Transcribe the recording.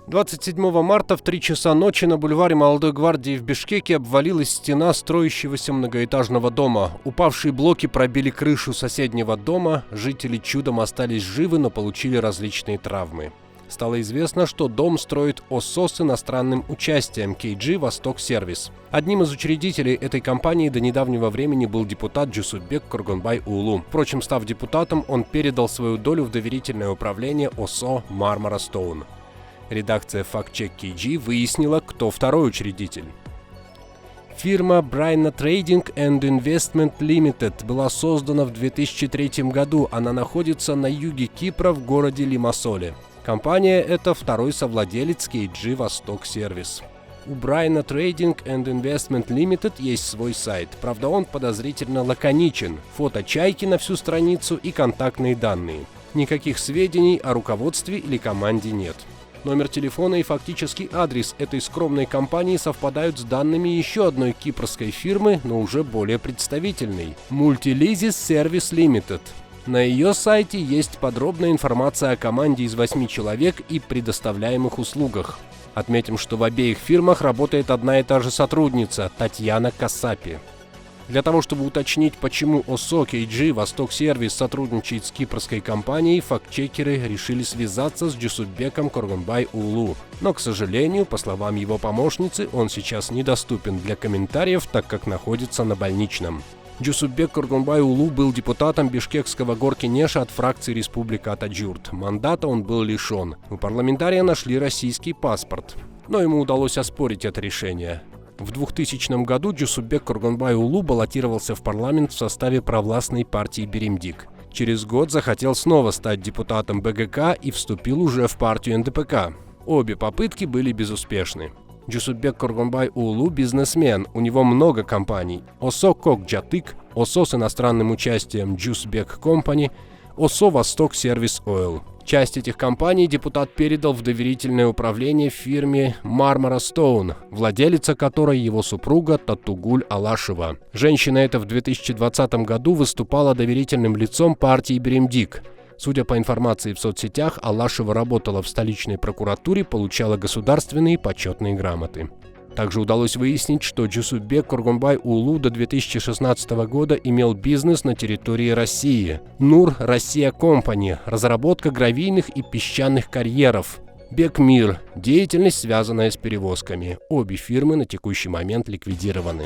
27 марта в 3 часа ночи на бульваре Молодой гвардии в Бишкеке обвалилась стена строящегося многоэтажного дома. Упавшие блоки пробили крышу соседнего дома, жители чудом остались живы, но получили различные травмы. Стало известно, что дом строит ОСО с иностранным участием KG «Восток Сервис». Одним из учредителей этой компании до недавнего времени был депутат Джусупбек Коргонбай-Уулу. Впрочем, став депутатом, он передал свою долю в доверительное управление ОСО «Мармара Стоун». Редакция «Фактчек KG» выяснила, кто второй учредитель. Фирма Bryna Trading and Investment Limited была создана в 2003 году. Она находится на юге Кипра в городе Лимассоле. Компания – это второй совладелец KG «Восток Сервис». У Bryna Trading and Investment Limited есть свой сайт. Правда, он подозрительно лаконичен. Фото чайки на всю страницу и контактные данные. Никаких сведений о руководстве или команде нет. Номер телефона и фактический адрес этой скромной компании совпадают с данными еще одной кипрской фирмы, но уже более представительной – Multileasis Service Limited. На ее сайте есть подробная информация о команде из 8 человек и предоставляемых услугах. Отметим, что в обеих фирмах работает одна и та же сотрудница – Татьяна Касапи. Для того, чтобы уточнить, почему ОСО KG «Восток Сервис» сотрудничает с кипрской компанией, фактчекеры решили связаться с Джусупбеком Коргонбай-Уулу. Но, к сожалению, по словам его помощницы, он сейчас недоступен для комментариев, так как находится на больничном. Джусупбек Коргонбай-Уулу был депутатом бишкекского горкенеша от фракции Республика Атаджурт. Мандата он был лишен. У парламентария нашли российский паспорт. Но ему удалось оспорить это решение. В 2000 году Джусупбек Коргонбай-Уулу баллотировался в парламент в составе провластной партии Беримдик. Через год захотел снова стать депутатом БГК и вступил уже в партию НДПК. Обе попытки были безуспешны. Джусупбек Коргонбай-Уулу – бизнесмен, у него много компаний. ОСО Кокджатык, ОСО с иностранным участием Джусбек Компани, ОСО Восток Сервис Ойл. Часть этих компаний депутат передал в доверительное управление фирме Мармара Стоун, владелица которой его супруга Татугуль Алашева. Женщина эта в 2020 году выступала доверительным лицом партии Беримдик. Судя по информации в соцсетях, Алашева работала в столичной прокуратуре, получала государственные почетные грамоты. Также удалось выяснить, что Джусупбек Коргонбай-Уулу до 2016 года имел бизнес на территории России. Нур Россия Компани – разработка гравийных и песчаных карьеров. Бекмир – деятельность, связанная с перевозками. Обе фирмы на текущий момент ликвидированы.